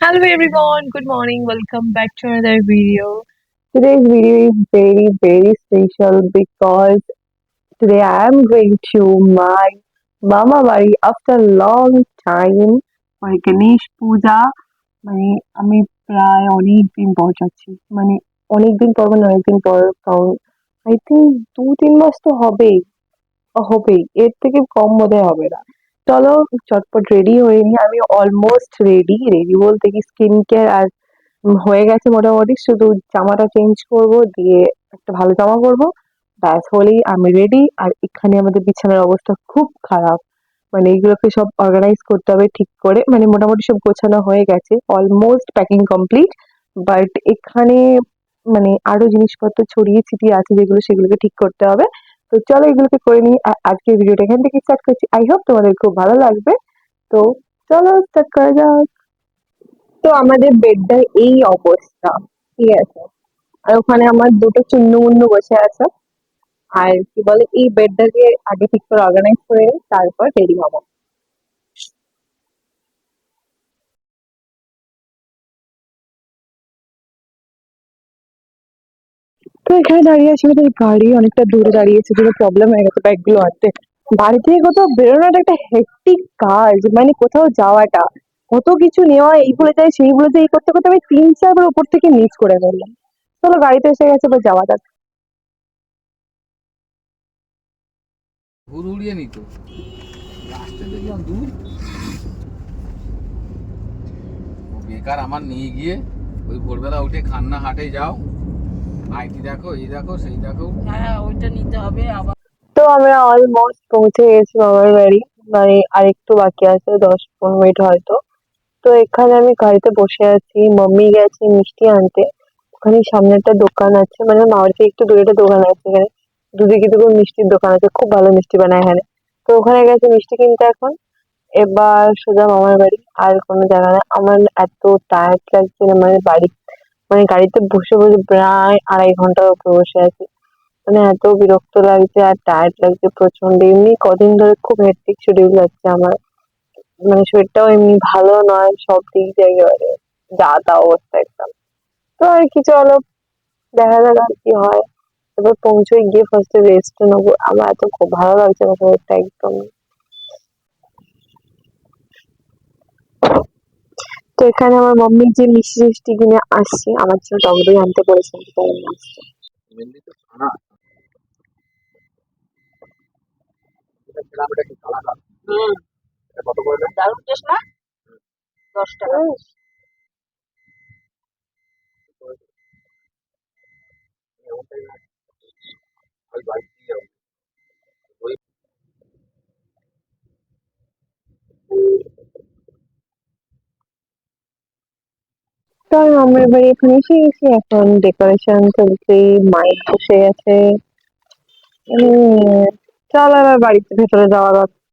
Hello everyone, good morning. Welcome back to another video. Today's video is very special because today I am going to my Mama Bari after a long time for Ganesh Puja. মানে আমি প্রায় অনেক দিন পর যাচ্ছি অনেক দিন পর অনেকদিন পর কারণ আই থিঙ্ক 2-3 মাস তো হবেই এর থেকে কম বোধহয় হবে না। চলো চটপট রেডি হয়ে নি, আমি অলমোস্ট রেডি বলতে কি স্কিন কেয়ার আর হয়ে গেছে মোটামুটি, শুধু জামাটা চেঞ্জ করব, দিয়ে একটা ভালো জামা পরবো, ব্যাস হলেই আমি রেডি। আর এখানে আমাদের বিছানার অবস্থা খুব খারাপ, মানে এগুলোকে সব অর্গানাইজ করতে হবে ঠিক করে, মানে মোটামুটি সব গোছানো হয়ে গেছে, অলমোস্ট প্যাকিং কমপ্লিট। বাট এখানে মানে আরো জিনিসপত্র ছড়িয়ে ছিটিয়ে আছে যেগুলো, সেগুলোকে ঠিক করতে হবে। তো চলো এগুলোকে করে নিই, আর আজকের ভিডিওটা এখান থেকে স্টার্ট করছি। আই হোপ তোমাদের খুব ভালো লাগবে। তো চলো স্টার্ট করা যাক। তো আমাদের বেডটার এই অবস্থা, ঠিক আছে। আর ওখানে আমার দুটো চুন্নু মুন্নু বসে আছে। আর কি বলে, এই বেডটাকে আগে ঠিক করে অর্গানাইজ করে তারপর রেডি হবো। তো এখানে দাঁড়িয়ে আছি, ওদের গাড়ি অনেকটা দূরে দাঁড়িয়েছে, কোনো প্রবলেম হয়ে গেছে ব্যাগগুলো আনতে। বাড়ি থেকে কোথাও বেরোনোটা একটা হেক্টিক কাজ, মানে কোথাও যাওয়াটা, কত কিছু নেওয়া, এই ভুলে যাই সেই ভুলে যাই, এই করতে করতে আমি 3-4 বার উপর থেকে মিস করে ফেললাম। চলো গাড়িতে এসে গেছে, এবার যাওয়া যাক। ঘুর উড়িয়ে নিত লাস্টে দেখলাম দূর বেকার আমার নিয়ে গিয়ে ওই ভোরবেলা উঠে খান্না হাটে যাও, নাইটি দেখো, এই দেখো, সেই দেখো। হ্যাঁ, ওইটা নিতে হবে আবার। তো আমরা অলমোস্ট পৌঁছে গেছি মামার বাড়ি, মানে আরেকটু বাকি আছে, 10-15 মিনিট হয়তো। তো এখানে আমি গাড়িতে বসে আছি, মাম্মি গেছে মিষ্টি আনতে। ওখানে সামনে একটা দোকান আছে, মানে মামার থেকে একটু দূরে একটা দোকান আছে এখানে, দুদিকে দুটো মিষ্টির দোকান আছে, খুব ভালো মিষ্টি বানায় এখানে। তো ওখানে গেছে মিষ্টি কিনতে এখন। এবার সোজা মামার বাড়ি, আর কোনো জায়গা না। আমার এত টায়ার্ড লাগছে না, মানে বাড়ি, মানে গাড়িতে বসে বসে প্রায় 2.5 ঘন্টার উপরে বসে আছি। মানে এত বিরক্ত লাগছে আর টায়ার্ড লাগছে প্রচন্ড, এমনি কদিন ধরে খুব হেক্টিক শিডিউল যাচ্ছে আমার, মানে শরীরটাও এমনি ভালো নয়, সব দিক দিয়ে একেবারে যা তা অবস্থা একদম। তো আর কি, চলো দেখা যাক আর কি হয়। এবার পৌঁছে গিয়ে ফার্স্টে রেস্ট নেবো, আমার এত খুব ভালো লাগছে না শরীরটা একদম। তো এখানে আমার মাম্মি যে মিষ্টি টিষ্টি কিনে আসছে, আমার জন্য টক দই আনতে বলেছে, আমি তাই নিয়ে আসছি। মেনলি তো ছানা, এটা খেলাম, এটা কি কালাকাল। এটা কত করে দেয়? দারুণ টেস্ট না? 10 টাকা। এমনটাই না, ওই বাড়ি দিয়ে যাবো। ওই তো আমরা এবার এখানে এসে গেছি, এখন ডেকোরেশন চলছে, মাইক বসে গেছে। চল এবার বাড়িতে ভেতরে যাওয়া যাক।